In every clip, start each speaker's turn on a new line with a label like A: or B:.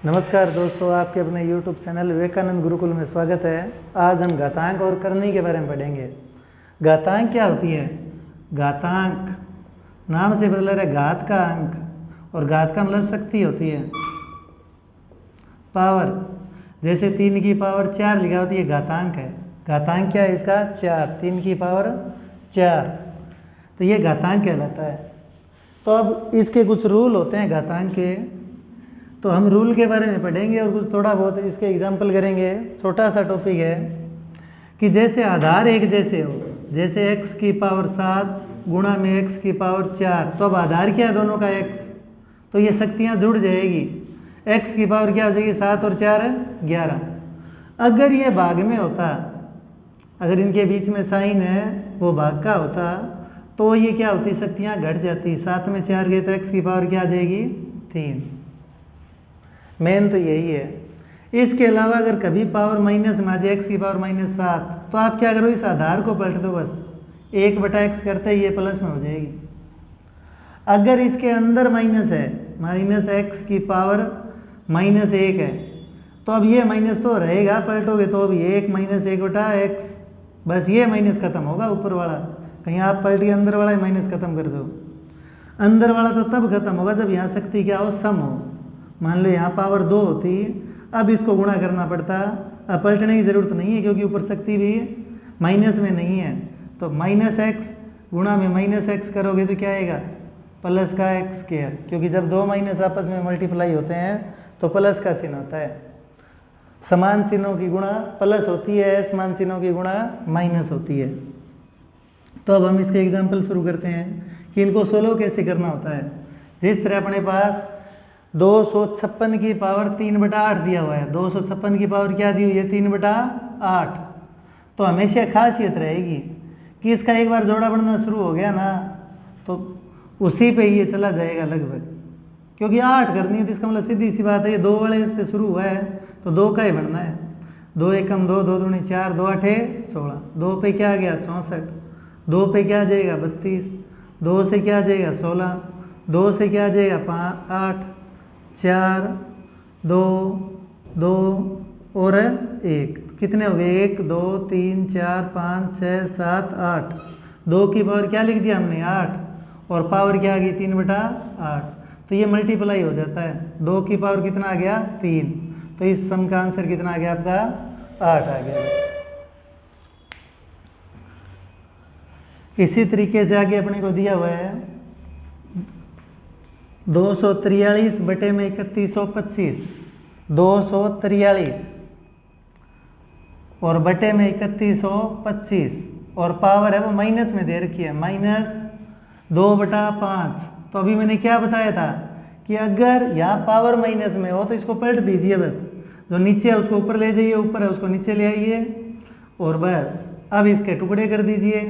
A: नमस्कार दोस्तों, आपके अपने YouTube चैनल विवेकानंद गुरुकुल में स्वागत है। आज हम घातांक और करनी के बारे में पढ़ेंगे। घातांक क्या होती है? घातांक नाम से बदल रहा है घात का अंक, और घात का मतलब शक्ति होती है, पावर। जैसे 3 की पावर 4 लिखा होती है, घातांक है। घातांक क्या है इसका? 4, 3 की पावर 4, तो ये घातांक कहलाता है। तो अब इसके कुछ रूल होते हैं घातांक के, तो हम रूल के बारे में पढ़ेंगे और कुछ थोड़ा बहुत इसके एग्जाम्पल करेंगे। छोटा सा टॉपिक है कि जैसे आधार एक जैसे हो, जैसे x की पावर 7 गुणा में x की पावर 4, तो अब आधार क्या है दोनों का? x, तो ये शक्तियाँ जुड़ जाएगी। x की पावर क्या हो जाएगी? 7 और 4 है 11। अगर ये भाग में होता, अगर इनके बीच में साइन है वो भाग का होता, तो ये क्या होती? शक्तियाँ घट जाती। 7 में 4 गए तो x की पावर क्या आ जाएगी? 3। मेन तो यही है। इसके अलावा अगर कभी पावर माइनस में आ जाए, x की पावर -7, तो आप क्या करो? इस आधार को पलट दो, बस 1/x करते ही ये प्लस में हो जाएगी। अगर इसके अंदर माइनस है, -x की पावर -1 है, तो अब ये माइनस तो रहेगा, पलटोगे तो भी 1 - 1/x, बस ये माइनस खत्म होगा ऊपर वाला। कहीं आप पलट के अंदर वाला माइनस खत्म कर दो। अंदर वाला तो तब खत्म होगा जब यहाँ शक्ति क्या हो? सम हो। मान लो यहाँ पावर 2 होती, अब इसको गुणा करना पड़ता। अब पलटने की ज़रूरत नहीं है क्योंकि ऊपर शक्ति भी माइनस में नहीं है। तो -x गुणा में -x करोगे तो क्या आएगा? प्लस का x², क्योंकि जब दो माइनस आपस में मल्टीप्लाई होते हैं तो प्लस का चिन्ह होता है। समान चिन्हों की गुणा प्लस होती है, समान चिन्हों की गुणा माइनस होती है। तो अब हम इसके एग्जाम्पल शुरू करते हैं कि इनको सोल्व कैसे करना होता है। जिस तरह अपने पास 256 की पावर 3/8 दिया हुआ है। 256 की पावर क्या दी हुई है? 3/8। तो हमेशा खासियत रहेगी कि इसका एक बार जोड़ा बनना शुरू हो गया ना, तो उसी पे ये चला जाएगा लगभग, क्योंकि 8 करनी है तो इसका मतलब सीधी सी बात है, ये 2 वाले से शुरू हुआ है तो 2 का ही बनना है। 2 एकम 2, 2 दूनी 4, 2 8 16, 2 पे क्या आ गया? 64, 2 पे क्या आ जाएगा? 32, 2 से क्या आ जाएगा? 16, 2 से क्या आ जाएगा? 5 8 4 2 2 और 1, कितने हो गए? 1 2 3 4 5 6 7 8। 2 की पावर क्या लिख दिया हमने? 8, और पावर क्या आ गई? 3/8। तो ये मल्टीप्लाई हो जाता है। 2 की पावर कितना आ गया? 3। तो इस सम का आंसर कितना आ गया आपका? 8 आ गया। इसी तरीके से आगे अपने को दिया हुआ है 243 बटे में 3125, 243 और बटे में 3125, और पावर है वो माइनस में दे रखी है, -2/5। तो अभी मैंने क्या बताया था कि अगर यहाँ पावर माइनस में हो तो इसको पलट दीजिए, बस जो नीचे है उसको ऊपर ले जाइए, ऊपर है उसको नीचे ले आइए, और बस अब इसके टुकड़े कर दीजिए।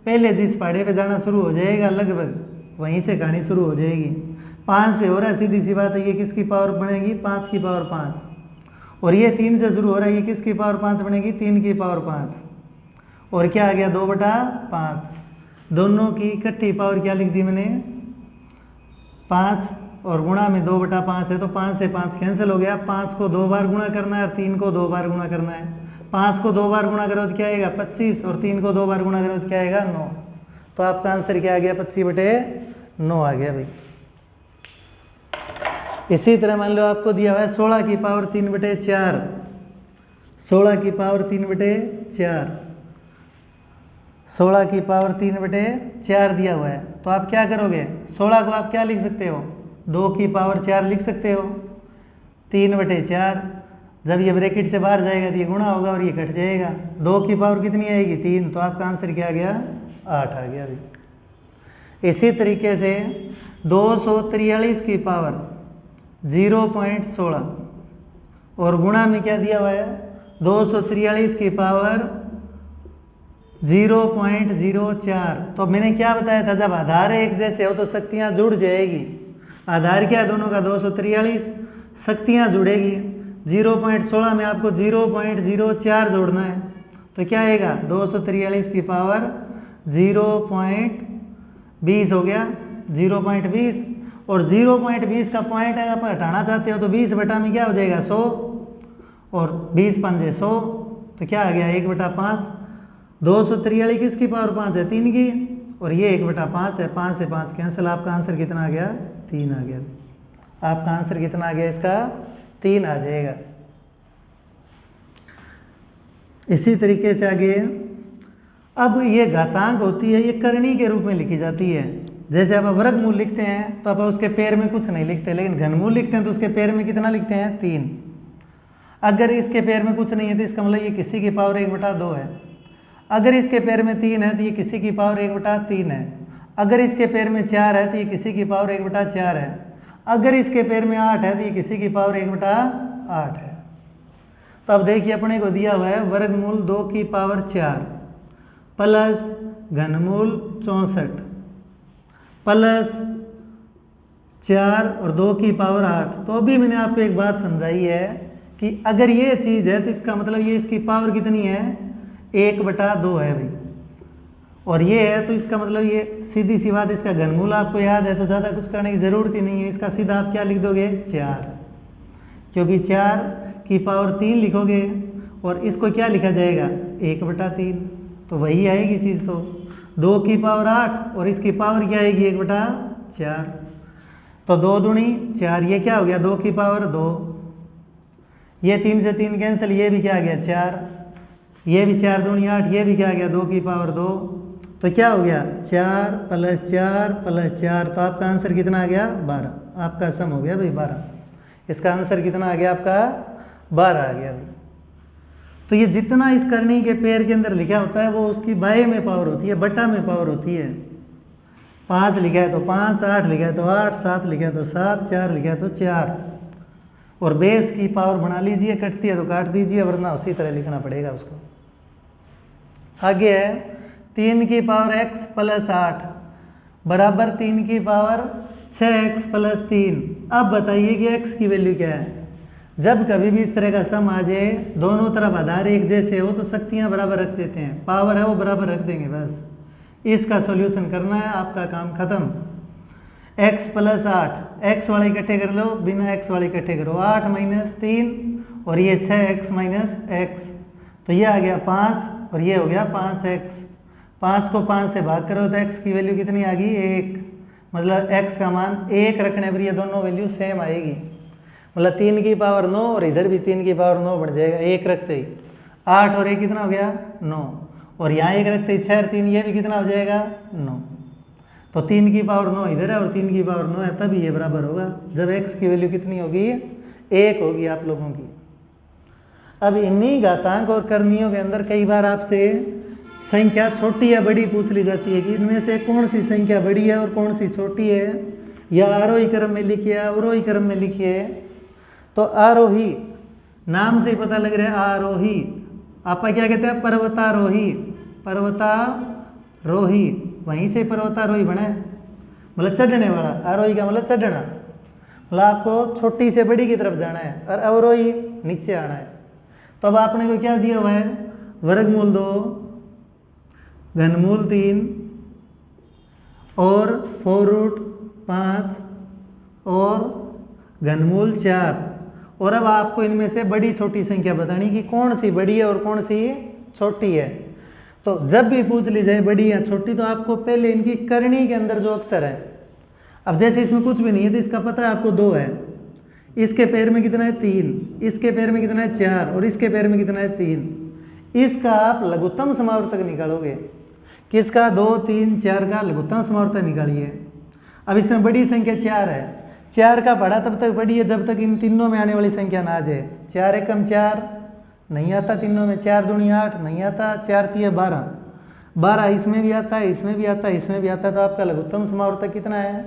A: पहले जिस पहाड़े पे जाना शुरू हो जाएगा लगभग वहीं से कहानी शुरू हो जाएगी। 5 से हो रहा है, सीधी सी बात है, ये किसकी पावर बनेगी? 5 की पावर 5। और ये 3 से शुरू हो रहा है, ये किसकी पावर 5 बनेगी? 3 की पावर 5। और क्या आ गया? 2/5। दोनों की इकट्ठी पावर क्या लिख दी मैंने? 5, और गुणा में 2/5 है, तो 5 से 5 कैंसिल हो गया। 5 को 2 बार गुणा करना है और 3 को 2 बार गुणा करना है। 5 को 2 बार गुणा करो तो क्या आएगा? 25, और 3 को 2 बार गुणा करो तो क्या आएगा? 9। तो आपका आंसर क्या आ गया? 25/9 आ गया भाई। इसी तरह मान लो आपको दिया हुआ है 16 की पावर 3/4, 16 की पावर 3/4, 16 की पावर 3/4 दिया हुआ है। तो आप क्या करोगे? 16 को आप क्या लिख सकते हो? 2 की पावर 4 लिख सकते हो। 3/4, जब ये ब्रैकेट से बाहर जाएगा तो ये गुणा होगा और ये घट जाएगा। 2 की पावर कितनी आएगी? 3। तो आपका आंसर क्या आ गया? 8 आ गया भाई। इसी तरीके से 243 की पावर 0.16, और गुणा में क्या दिया हुआ है? 243 की पावर 0.04। तो मैंने क्या बताया था? जब आधार एक जैसे हो तो शक्तियाँ जुड़ जाएगी। आधार क्या है दोनों का? 243, शक्तियाँ जुड़ेगी। 0.16 में आपको 0.04 जोड़ना है, तो क्या आएगा? 243 की पावर 0.20 हो गया, 0.20, और 0.20 का पॉइंट है, आप हटाना चाहते हो तो 20 बटा में क्या हो जाएगा 100, और 20 पंजे 100, तो क्या आ गया 1/5। 243 किसकी पावर 5 है 3 की, और ये 1/5 है, 5 से 5 कैंसिल, आपका आंसर कितना आ गया 3 आ गया। आपका आंसर कितना आ गया इसका 3 आ जाएगा। इसी तरीके से आगे, अब ये घातांक होती है, ये करनी के रूप में लिखी जाती है। जैसे आप वर्गमूल लिखते हैं तो आप उसके पैर में कुछ नहीं लिखते, लेकिन घनमूल लिखते हैं तो उसके पैर में कितना लिखते हैं 3। अगर इसके पैर में कुछ नहीं है तो इसका मतलब ये किसी की पावर 1/2 है। अगर इसके पैर में 3 है तो ये किसी की पावर 1/3 है। अगर इसके पैर में 4 है तो ये किसी की पावर 1/4 है। अगर इसके पैर में 8 है तो ये किसी की पावर 1/8 है। तो अब देखिए अपने को दिया हुआ है वर्गमूल 2 की पावर 4 प्लस घनमूल 64 प्लस 4 और 2 की पावर 8। तो अभी मैंने आपको एक बात समझाई है कि अगर ये चीज़ है तो इसका मतलब ये इसकी पावर कितनी है 1/2 है भाई, और ये है तो इसका मतलब ये सीधी सी बात, इसका घनमूल आपको याद है तो ज़्यादा कुछ करने की ज़रूरत ही नहीं है। इसका सीधा आप क्या लिख दोगे 4, क्योंकि 4 की पावर 3 लिखोगे और इसको क्या लिखा जाएगा 1/3, तो वही आएगी चीज़। तो 2 की पावर 8 और इसकी पावर क्या आएगी 1/4, तो 2 दूनी 4, ये क्या हो गया 2 की पावर 2, ये 3 से 3 कैंसिल, ये भी क्या आ गया 4, ये भी 4 दूनी 8, ये भी क्या आ गया 2 की पावर 2, तो क्या हो गया 4 + 4 + 4, तो आपका आंसर कितना आ गया 12। आपका सम हो गया भाई 12। इसका आंसर कितना आ गया आपका 12 आ गया भाई। तो ये जितना इस करनी के पैर के अंदर लिखा होता है वो उसकी बाय में पावर होती है, बटा में पावर होती है। 5 लिखा है तो 5, 8 लिखा है तो 8, 7 लिखा है तो 7, 4 लिखा है तो 4, और बेस की पावर बना लीजिए, कटती है तो काट दीजिए, वरना उसी तरह लिखना पड़ेगा उसको। आगे है 3 की पावर x + 8 बराबर 3 की पावर 6x + 3। अब बताइए कि x की वैल्यू क्या है। जब कभी भी इस तरह का सम आ जाए, दोनों तरफ आधार एक जैसे हो तो शक्तियां बराबर रख देते हैं, पावर है वो बराबर रख देंगे, बस इसका सॉल्यूशन करना है, आपका काम खत्म। x + 8, x वाले इकट्ठे कर लो, बिना x वाले इकट्ठे करो, 8 - 3 और ये 6x - x, तो ये आ गया 5 और ये हो गया 5x। 5 को 5 से भाग करो तो x की वैल्यू कितनी आ गई 1, मतलब x का मान 1 रखने पर ये दोनों वैल्यू सेम आएगी, मतलब 3 की पावर 9 और इधर भी 3 की पावर 9 बढ़ जाएगा 1 रखते ही। 8 और 1 कितना हो गया 9, और यहाँ 1 रखते ही 6 और 3 ये भी कितना हो जाएगा 9, तो 3 की पावर 9 इधर है और 3 की पावर 9 है, तभी ये बराबर होगा जब x की वैल्यू कितनी होगी 1 होगी आप लोगों की। अब इन्हीं घातांक और करणियों के अंदर कई बार आपसे संख्या छोटी या बड़ी पूछ ली जाती है कि इनमें से कौन सी संख्या बड़ी है और कौन सी छोटी है, या आरोही क्रम में लिखिए अवरोही क्रम में लिखिए। तो आरोही नाम से ही पता लग रहा है, आरोही आप क्या कहते हैं पर्वतारोही, पर्वतारोही वहीं से पर्वतारोही बना है, मतलब चढ़ने वाला। आरोही का मतलब चढ़ना, मतलब आपको छोटी से बड़ी की तरफ जाना है, और अवरोही नीचे आना है। तो अब आपने को क्या दिया हुआ है वर्गमूल 2 घनमूल 3 और 4√5 और घनमूल 4, और अब आपको इनमें से बड़ी छोटी संख्या बतानी कि कौन सी बड़ी है और कौन सी छोटी है। तो जब भी पूछ ली जाए बड़ी या छोटी तो आपको पहले इनकी करनी के अंदर जो अक्षर है, अब जैसे इसमें कुछ भी नहीं है तो इसका पता है आपको 2 है, इसके पैर में कितना है 3, इसके पैर में कितना है 4 और इसके पैर में कितना है 3, इसका आप लघुत्तम समावर्तक निकालोगे। किसका 2, 3, 4 का लघुत्तम समावर्तक निकालिए। अब इसमें बड़ी संख्या 4 है, 4 का पढ़ा तब तक बड़ी है जब तक इन तीनों में आने वाली संख्या ना आ जाए। 4 एकम 4 नहीं आता तीनों में, 4 दूनी 8 नहीं आता, 4 तिये 12, 12 इसमें भी आता है, इसमें भी आता है, इसमें भी आता है, तो आपका लघुत्तम समावर्तक कितना है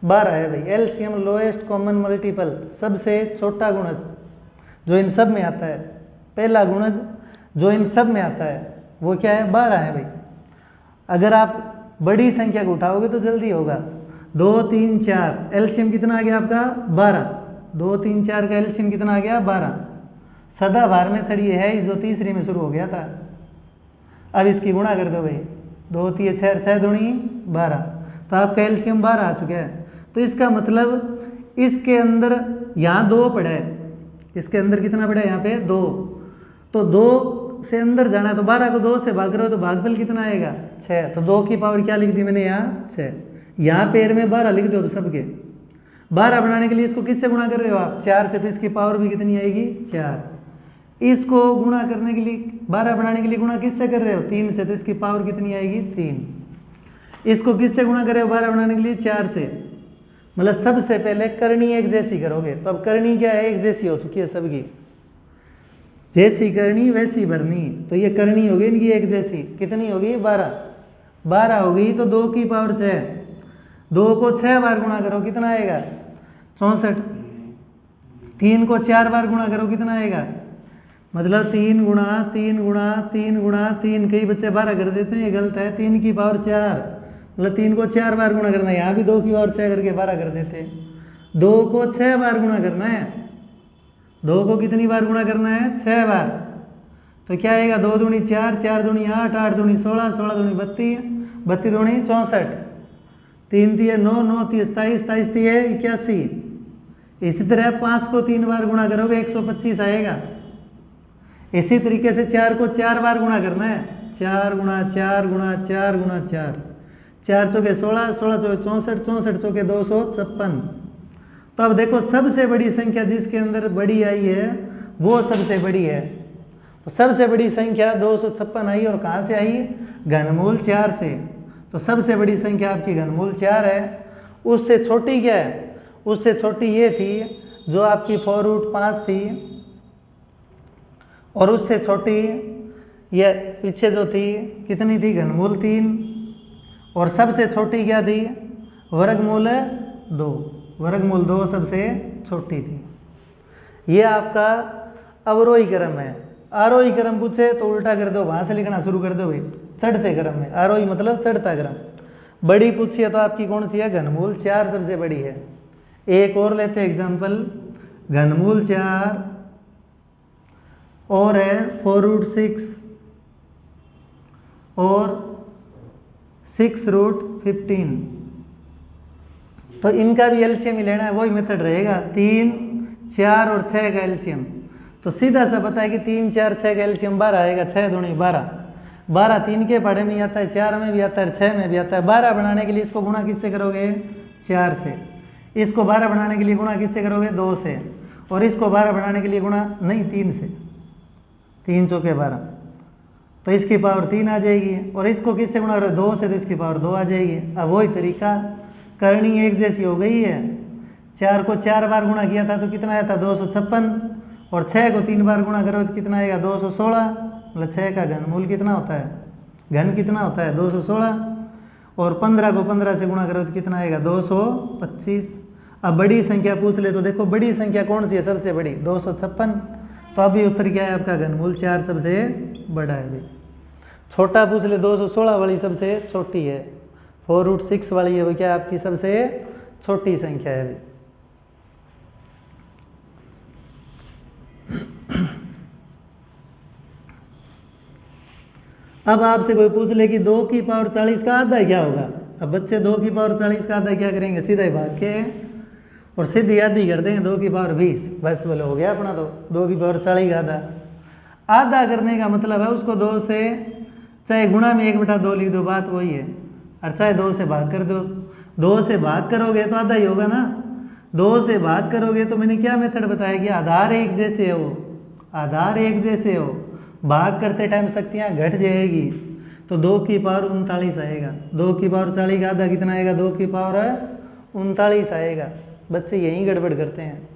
A: 12 है भाई। एलसीएम लोएस्ट कॉमन मल्टीपल, सबसे छोटा गुणज जो इन सब में आता है, पहला गुणज जो इन सब में आता है वो क्या है 12 है भाई। अगर आप बड़ी संख्या को उठाओगे तो जल्दी होगा। 2, 3, 4 एलसीएम कितना आ गया आपका 12, 2, 3, 4 का एलसीएम कितना आ गया 12। सदाबहार मेथड ये है जो तीसरी में शुरू हो गया था। अब इसकी गुणा कर दो भाई, 2 तिये 6, 6 दूनी 12, तो आपका एलसीएम 12 आ चुका है। तो तो इसका मतलब इसके अंदर यहाँ 2 पड़ा है, इसके अंदर कितना पड़ा है यहाँ पे 2, तो 2 से अंदर जाना है तो 12 को 2 से भाग रहे हो तो भागफल कितना आएगा 6, तो 2 की पावर क्या लिख दी मैंने यहाँ 6, यहाँ पेड़ में 12 लिख दो सबके। 12 बनाने के लिए इसको किससे गुणा कर रहे हो आप 4 से, तो इसकी पावर भी कितनी आएगी 4। इसको गुणा करने के लिए 12 बनाने के लिए गुणा किससे कर रहे हो 3 से, तो इसकी पावर कितनी आएगी 3। इसको किससे गुणा कर रहे हो 12 बनाने के लिए 4 से, मतलब सबसे पहले करनी एक जैसी करोगे। तो अब करनी क्या है एक जैसी हो चुकी है सबकी, जैसी करनी वैसी भरनी, तो ये करनी होगी इनकी एक जैसी, कितनी होगी 12, 12 होगी तो 2 की पावर 6, 2 को 6 बार गुणा करो कितना आएगा 64, 3 को 4 बार गुणा करो कितना आएगा, मतलब 3 गुणा 3 गुणा 3 गुणा 3, कई बच्चे 12 कर देते हैं, ये गलत है, 3 की पावर 4, मतलब 3 को 4 बार गुणा करना है, यहाँ भी 2 की पावर 6 करके 12 कर देते हैं। 2 को 6 बार गुणा करना है, 2 को कितनी बार गुणा करना है 6 बार, तो क्या आएगा 2 दूनी 4, 4 दूनी 8, 8 दूनी 16, 16 दूनी 32, 32 दूनी 64, 3 दिए 9, 9 दिए 27, 27 दिए 81। इसी तरह 5 को 3 बार गुणा करोगे 125 आएगा। इसी तरीके से 4 को 4 बार गुणा करना है, 4 गुणा 4 गुणा 4 गुणा 4, 4 चौके 16, 16 चौके 64, 64 चौके 256। तो अब देखो सबसे बड़ी संख्या जिसके अंदर बड़ी आई है वो सबसे बड़ी है, तो सबसे बड़ी संख्या 256 आई, और कहाँ से आई घनमूल 4 से, तो सबसे बड़ी संख्या आपकी घनमूल 4 है। उससे छोटी क्या है, उससे छोटी ये थी जो आपकी 4√5 थी, और उससे छोटी ये पीछे जो थी कितनी थी घनमूल 3, और सबसे छोटी क्या थी वर्गमूल 2, वर्गमूल 2 सबसे छोटी थी। ये आपका अवरोही क्रम है। आरोही क्रम पूछे तो उल्टा कर दो, वहाँ से लिखना शुरू कर दो भाई, चढ़ते क्रम में, आरोही मतलब चढ़ता क्रम। बड़ी पूछी है तो आपकी कौन सी है घनमूल 4 सबसे बड़ी है। एक और लेते एग्जाम्पल, घनमूल 4 और है 4√6 और 6√15, तो इनका भी एलसीएम ही लेना है, वही मेथड रहेगा 3, 4 और 6 का एलसीएम। तो सीधा सा पता है कि 3, 4, 6 का एलसीएम 12 आएगा, 6 दूनी 12, 12 3 के पढ़े में आता है, 4 में भी आता है, 6 में भी आता है। 12 बनाने के लिए इसको गुणा किससे करोगे 4 से, इसको 12 बनाने के लिए गुणा किससे करोगे 2 से, और इसको 12 बनाने के लिए गुणा नहीं 3 से, 3 चौके 12, तो इसकी पावर 3 आ जाएगी, और इसको किससे गुणा करोगे 2 से, तो इसकी पावर 2 आ जाएगी। अब वही तरीका, करनी एक जैसी हो गई है, 4 को 4 बार गुणा किया था तो कितना आया था 256, और 6 को 3 बार गुणा करो तो कितना आएगा 216, मतलब 6 का घनमूल कितना होता है, घन कितना होता है 216, और 15 को 15 से गुणा करो तो कितना आएगा 225। अब बड़ी संख्या पूछ ले तो देखो बड़ी संख्या कौन सी है सबसे बड़ी 256, तो अभी उत्तर क्या है आपका घनमूल 4 सबसे बड़ा है भाई। छोटा पूछ ले 216 वाली सबसे छोटी है, 4√6 वाली है वो क्या आपकी सबसे छोटी संख्या है भाई। अब आपसे कोई पूछ ले कि 2 की पावर 40 का आधा क्या होगा, अब बच्चे 2 की पावर 40 का आधा क्या करेंगे, सीधा ही भाग के और सीधी आधी कर देंगे 2 की पावर 20, बस बोले हो गया अपना। तो 2 की पावर 40 का आधा, आधा करने का मतलब है उसको 2 से चाहे गुणा में 1/2 लिख दो, बात वही है, और चाहे 2 से भाग कर दो। 2 से भाग करोगे तो आधा ही होगा ना, 2 से भाग करोगे तो मैंने क्या मेथड बताया कि आधार एक जैसे हो, आधार एक जैसे हो, भाग करते टाइम शक्तियाँ घट जाएगी, तो 2 की पावर 39 आएगा। 2 की पावर 40 का आधा कितना आएगा 2 की पावर 39 आएगा। बच्चे यहीं गड़बड़ करते हैं।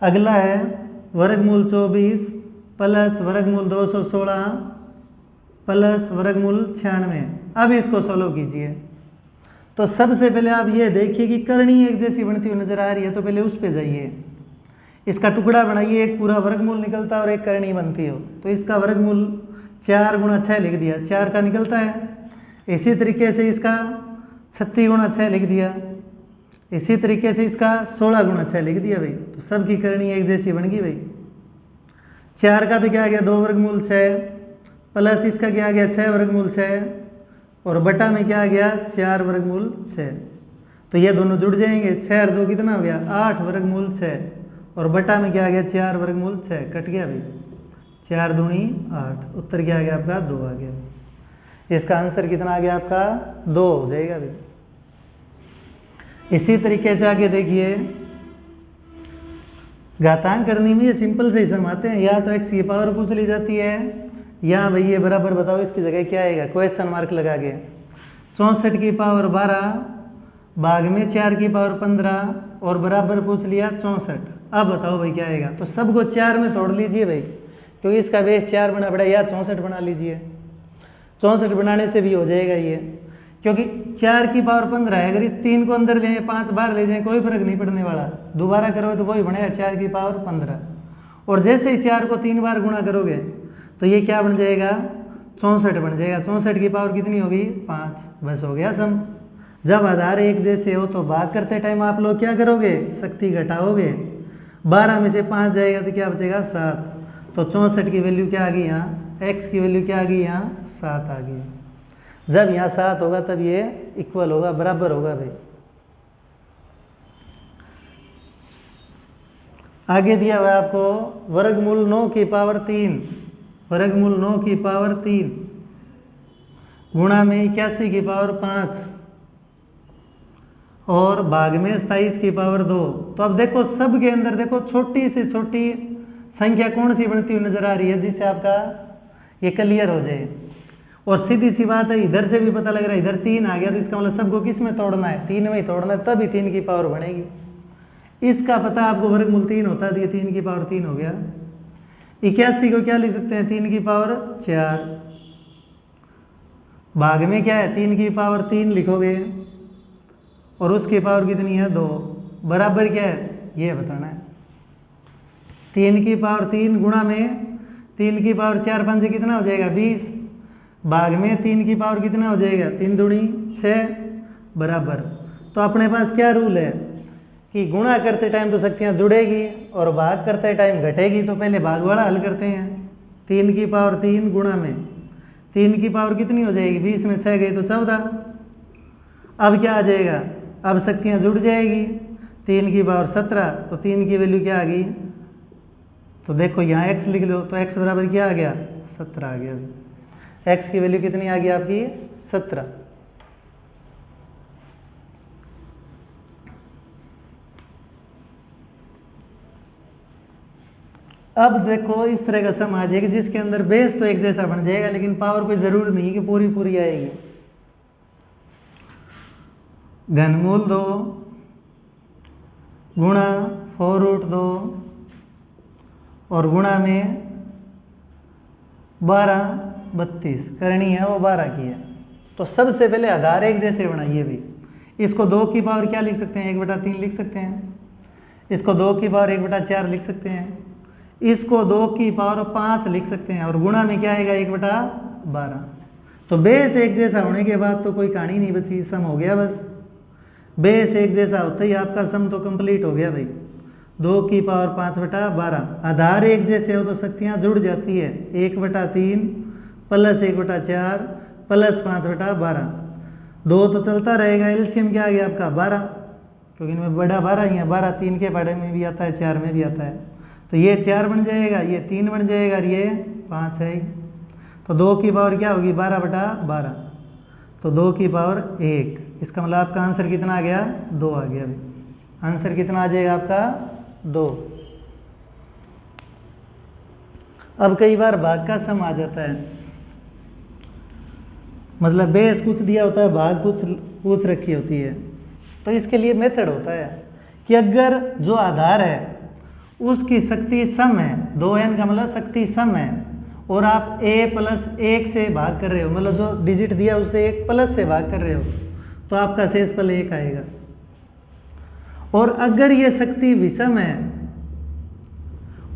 A: अगला है वर्गमूल 24 प्लस वर्गमूल 216 प्लस वर्गमूल 96। अब इसको सोल्व कीजिए। तो सबसे पहले आप ये देखिए कि करनी एक जैसी बनती हुई नजर आ रही है, तो पहले उस पे जाइए, इसका टुकड़ा बनाइए, एक पूरा वर्गमूल निकलता है और एक करनी बनती हो। तो इसका वर्गमूल 4 गुणा 6 लिख दिया, 4 का निकलता है। इसी तरीके से इसका 36 गुणा 6 लिख दिया, इसी तरीके से इसका 16 गुणा 6 लिख दिया भाई। तो सबकी करनी एक जैसी बन गई भाई। 4 का तो क्या आ गया 2 वर्गमूल 6 प्लस इसका क्या आ गया 6 वर्गमूल 6 और बटा में क्या आ गया 4 वर्गमूल 6। तो ये दोनों जुड़ जाएंगे। 6 और 2 कितना हो गया 8 वर्गमूल 6, और बटा में क्या आ गया 4 वर्गमूल 6, कट गया भाई। 4 दूनी 8, उत्तर क्या आ गया आपका 2 आ गया। इसका आंसर कितना आ गया आपका 2 हो जाएगा भाई। इसी तरीके से आगे देखिए, घातांक करने में ये सिंपल से ही सम आते हैं, या तो x की पावर पूछ ली जाती है, या भाई ये बराबर बताओ इसकी जगह क्या आएगा, क्वेश्चन मार्क लगा के। 64 की पावर 12 भाग में 4 की पावर 15 और बराबर पूछ लिया 64। अब बताओ भाई क्या आएगा। तो सबको 4 में तोड़ लीजिए भाई, क्योंकि इसका बेस 4 बना पड़ा, या 64 बना लीजिए। 64 बनाने से भी हो जाएगा ये, क्योंकि 4 की पावर 15 है। अगर इस 3 को अंदर ले जाएं, 5 बाहर ले जाएं, कोई फर्क नहीं पड़ने वाला। दोबारा करोगे तो वही बनेगा 4 की पावर 15, और जैसे ही 4 को 3 बार गुणा करोगे तो ये क्या बन जाएगा 64 बन जाएगा। 64 की पावर कितनी होगी 5, बस हो गया सम। जब आधार एक जैसे हो तो भाग करते टाइम आप लोग क्या करोगे, शक्ति घटाओगे। 12 में से 5 जाएगा तो क्या बचेगा 7, तो 64 की वैल्यू क्या आ गई यहाँ, x की वैल्यू क्या आ गई यहाँ 7 आ गई। जब यहाँ 7 होगा तब ये इक्वल होगा, बराबर होगा भाई। आगे दिया हुआ है आपको वर्गमूल 9 की पावर 3, वर्गमूल 9 की पावर 3 गुणा में 81 की पावर 5 और भाग में 27 की पावर 2। तो अब देखो सब के अंदर देखो छोटी से छोटी संख्या कौन सी बनती हुई नजर आ रही है, जिससे आपका ये क्लियर हो जाए। और सीधी सी बात है, इधर से भी पता लग रहा है, इधर 3 आ गया तो इसका मतलब सबको किस में तोड़ना है, 3 में ही तोड़ना है, तभी 3 की पावर बनेगी। इसका पता आपको वर्गमूल 3 होता है, 3 की पावर 3 हो गया। 81 को क्या लिख सकते हैं 3 की पावर 4, भाग में क्या है 3 की पावर 3 लिखोगे, और उसकी पावर कितनी है 2, बराबर क्या है ये बताना है। 3 की पावर 3 गुणा में 3 की पावर 4 5 कितना हो जाएगा 20, भाग में 3 की पावर कितना हो जाएगा 3 दूनी 6, बराबर। तो अपने पास क्या रूल है कि गुणा करते टाइम तो शक्तियाँ जुड़ेगी और भाग करते टाइम घटेगी। तो पहले भाग वाला हल करते हैं। 3 की पावर 3 गुणा में 3 की पावर कितनी हो जाएगी, 20 में 6 गई तो 14। अब क्या आ जाएगा, अब शक्तियाँ जुड़ जाएगी। 3 की पावर 17, तो 3 की वैल्यू क्या आ गई, तो देखो यहाँ x लिख लो, तो x बराबर क्या आ गया 17 आ गया। अभी x की वैल्यू कितनी आ गई आपकी 17। अब देखो इस तरह का सम आ जाएगा जिसके अंदर बेस तो एक जैसा बन जाएगा, लेकिन पावर कोई जरूर नहीं कि पूरी पूरी आएगी। घनमूल 2 गुणा 4√2 और गुणा में 12 32 करनी है, वो 12 की है। तो सबसे पहले आधार एक जैसे बनाइए भाई। इसको 2 की पावर क्या लिख सकते हैं 1/3 लिख सकते हैं, इसको 2 की पावर 1/4 लिख सकते हैं, इसको 2 की पावर 5 लिख सकते हैं, और गुणा में क्या आएगा 1/12। तो बेस एक जैसा होने के बाद तो कोई कहानी नहीं बची, सम हो गया बस। बेस एक जैसा होता ही आपका सम तो कंप्लीट हो गया भाई। 2 की पावर 5/12। आधार एक जैसे हो तो शक्तियाँ जुड़ जाती है, 1/3 प्लस 1/4 प्लस 5/12। 2 तो चलता रहेगा, एलसीएम क्या आ गया आपका 12, क्योंकि इनमें बड़ा 12 ही है। 12 3 के बारे में भी आता है, 4 में भी आता है। तो ये 4 बन जाएगा, ये 3 बन जाएगा, और ये 5 है। तो 2 की पावर क्या होगी 12/12, तो 2 की पावर 1। इसका मतलब आपका आंसर कितना आ गया 2 आ गया भाई। आंसर कितना आ जाएगा आपका 2। अब कई बार भाग का सम आ जाता है, मतलब बेस कुछ दिया होता है, भाग कुछ पूछ रखी होती है। तो इसके लिए मेथड होता है कि अगर जो आधार है उसकी शक्ति सम है, 2n का मतलब शक्ति सम है, और आप a + 1 से भाग कर रहे हो, मतलब जो डिजिट दिया उससे 1 प्लस से भाग कर रहे हो, तो आपका शेषफल 1 आएगा। और अगर ये शक्ति विषम है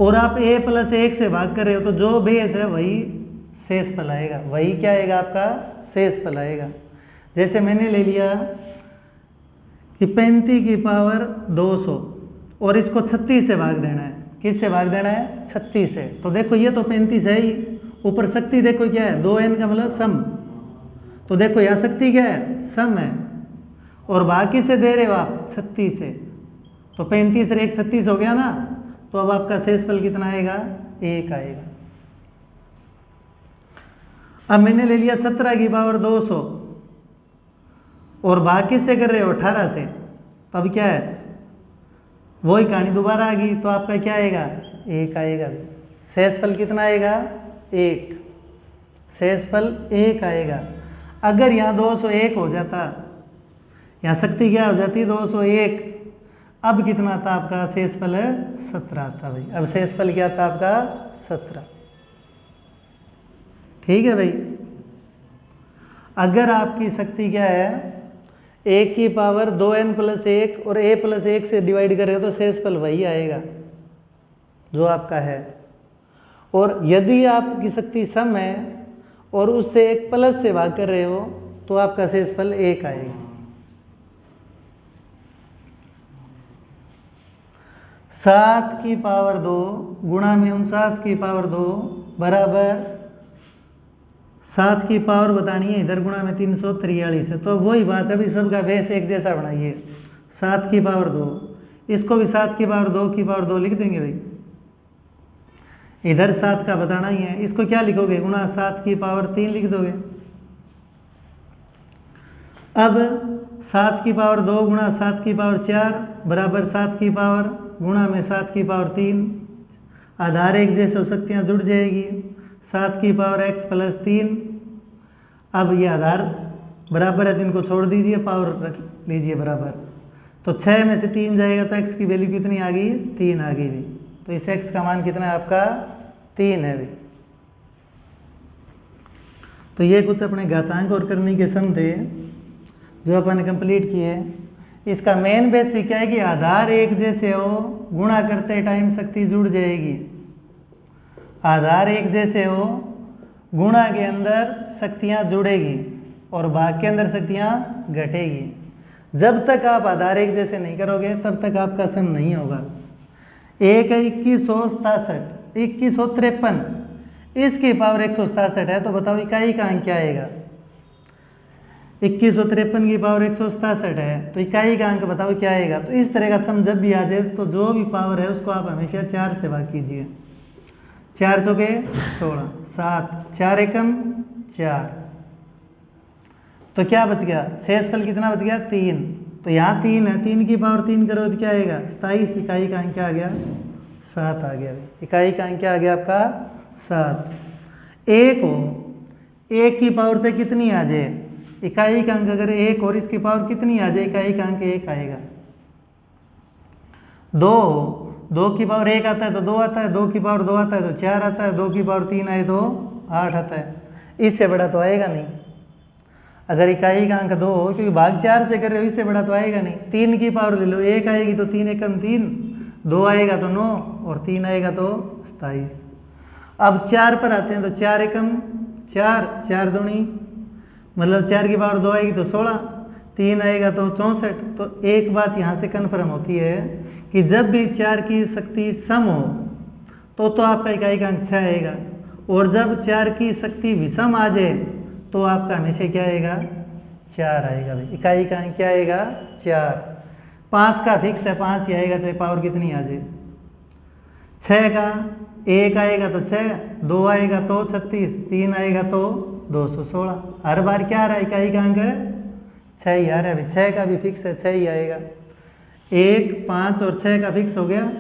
A: और आप a + 1 से भाग कर रहे हो, तो जो बेस है वही शेषफल आएगा, वही क्या आएगा आपका शेषफल आएगा। जैसे मैंने ले लिया कि 35 की पावर 200 और इसको 36 से भाग देना है। किस से भाग देना है 36 से। तो देखो ये तो 35 है ही, ऊपर शक्ति देखो क्या है 2n का मतलब सम, तो देखो यहाँ शक्ति क्या है सम है, और बाकी से दे रहे हो आप 36 से, तो 35 और 1 36 हो गया ना, तो अब आपका शेषफल कितना आएगा? 1 आएगा। अब मैंने ले लिया 17 की पावर 200 और बाकी से कर रहे हो 18 से, तो अब क्या है, वही कहानी दोबारा आ गई, तो आपका क्या आएगा? 1 आएगा। शेषफल कितना आएगा? 1। शेषफल 1 आएगा। अगर यहाँ 201 हो जाता, यहाँ शक्ति क्या हो जाती? 201। अब कितना था आपका? शेषफल 17 था भाई। अब शेषफल क्या था आपका? 17। ठीक है भाई। अगर आपकी शक्ति क्या है? 1 की पावर 2n + 1 और a + 1 से डिवाइड करें तो शेषफल वही आएगा जो आपका है। और यदि आपकी शक्ति सम है और उससे एक प्लस से भाग कर रहे हो तो आपका शेषफल 1 आएगा। 7 की पावर 2 गुणा में 49 की पावर 2 बराबर 7 की पावर बतानी है इधर, गुणा में 343 है। तो वही बात है भाई, सबका बेस एक जैसा बनाइए। 7 की पावर 2, इसको भी 7 की पावर 2 की पावर 2 लिख देंगे भाई। इधर 7 का बताना ही है, इसको क्या लिखोगे? गुणा 7 की पावर 3 लिख दोगे। अब 7 की पावर 2 गुणा 7 की पावर 4 बराबर 7 की पावर गुणा में 7 की पावर 3। आधार एक जैसे शक्तियाँ जुड़ जाएगी। 7 की पावर x + 3। अब ये आधार बराबर है तो इनको छोड़ दीजिए, पावर रख लीजिए बराबर। तो 6 में से 3 जाएगा तो x की वैल्यू कितनी आ गई? 3 आ गई भी। तो इस x का मान कितना है आपका? 3 है भी। तो ये कुछ अपने घातांक और करने के सम थे जो अपन कंप्लीट किए। इसका मेन बेसिक क्या है कि आधार एक जैसे हो, गुणा करते टाइम शक्ति जुड़ जाएगी। आधार एक जैसे हो, गुणा के अंदर शक्तियाँ जुड़ेगी और भाग के अंदर शक्तियाँ घटेगी। जब तक आप आधार एक जैसे नहीं करोगे तब तक आपका सम नहीं होगा। 1 है 2167, 2153, इसकी पावर 167 है, तो बताओ इकाई का अंक क्या आएगा? 2153 की पावर 167 है, तो इकाई का अंक बताओ क्या आएगा? तो इस तरह का सम जब भी आ जाए तो जो भी पावर है उसको आप हमेशा 4 से भाग कीजिए। 4 चौके 16, 7, 4 एकम 4, तो क्या बच गया? शेषफल कितना बच गया? 3। तो यहाँ 3 है, 3 की पावर 3 करो तो क्या आएगा? 27। इकाई का अंक क्या आ गया? 7 आ गया। इकाई का अंक क्या आ गया आपका? 7। 1 हो, 1 की पावर से कितनी आ जाए? इकाई का अंक अगर 1 और इसकी पावर कितनी आ जाए? इकाई का अंक 1 आएगा। 2 हो, 2 की पावर 1 आता है तो 2 आता है, 2 की पावर 2 आता है तो 4 आता है, 2 की पावर 3 आए तो 8 आता है। इससे बड़ा तो आएगा नहीं अगर इकाई का अंक 2 हो, क्योंकि भाग 4 से कर रहे हो, इससे बड़ा तो आएगा नहीं। 3 की पावर ले लो, 1 आएगी तो 3 एकम 3, 2 आएगा तो 9 और 3 आएगा तो 27। अब 4 पर आते हैं तो 4 एकम 4, 4 दूनी मतलब 4 की पावर 2 आएगी तो 16, 3 आएगा तो 64। तो एक बात यहाँ से कन्फर्म होती है कि जब भी 4 की शक्ति सम हो तो आपका इकाई का अंक 6 आएगा, और जब 4 की शक्ति विषम आ जाए तो आपका हमेशा क्या आएगा? 4 आएगा भाई। इकाई का अंक क्या आएगा? 4। 5 का फिक्स है, 5 ही आएगा चाहे पावर कितनी आ जाए। 6 का 1 आएगा तो 6, 2 आएगा तो 36, 3 आएगा तो 216। हर बार क्या आ रहा है? इकाई का अंक 6 ही आ रहा है भाई। 6 का भी फिक्स है, 6 ही आएगा। 1, 5 और 6 का फिक्स हो गया।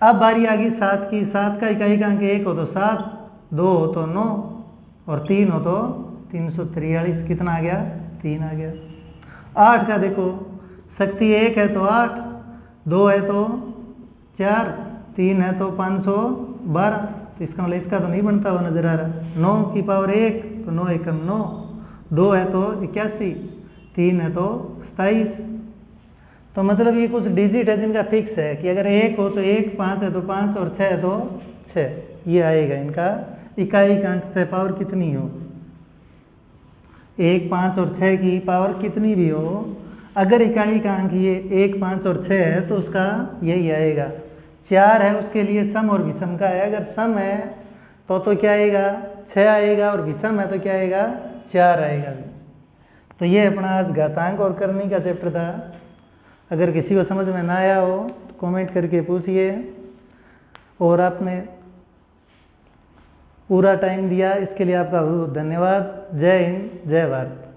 A: अब बारी आ गई 7 की। 7 का इकाई का अंक 1 हो तो 7, 2 हो तो 9 और 3 हो तो 343। कितना आ गया? 3 आ गया। 8 का देखो, शक्ति 1 है तो 8, 2 है तो 4, 3 है तो 512। तो इसका मतलब इसका तो नहीं बनता हुआ नजर आ रहा। 9 की पावर 1 तो 9 एकम 9, 2 है तो 81, 3 है तो 27। तो मतलब ये कुछ डिजिट है जिनका फिक्स है कि अगर 1 हो तो 1, 5 है तो 5 और 6 है तो 6। ये आएगा इनका इकाई का अंक, चाहे पावर कितनी हो। 1, 5 और 6 की पावर कितनी भी हो, अगर इकाई का अंक ये 1, 5 और 6 है तो उसका यही आएगा। 4 है उसके लिए सम और विषम का है। अगर सम है तो क्या आएगा? 6 आएगा, और विषम है तो क्या आएगा? 4 आएगा। तो ये अपना आज घातांक और करनी का चैप्टर था। अगर किसी को समझ में ना आया हो तो कमेंट करके पूछिए। और आपने पूरा टाइम दिया इसके लिए आपका बहुत धन्यवाद। जय हिंद, जय भारत।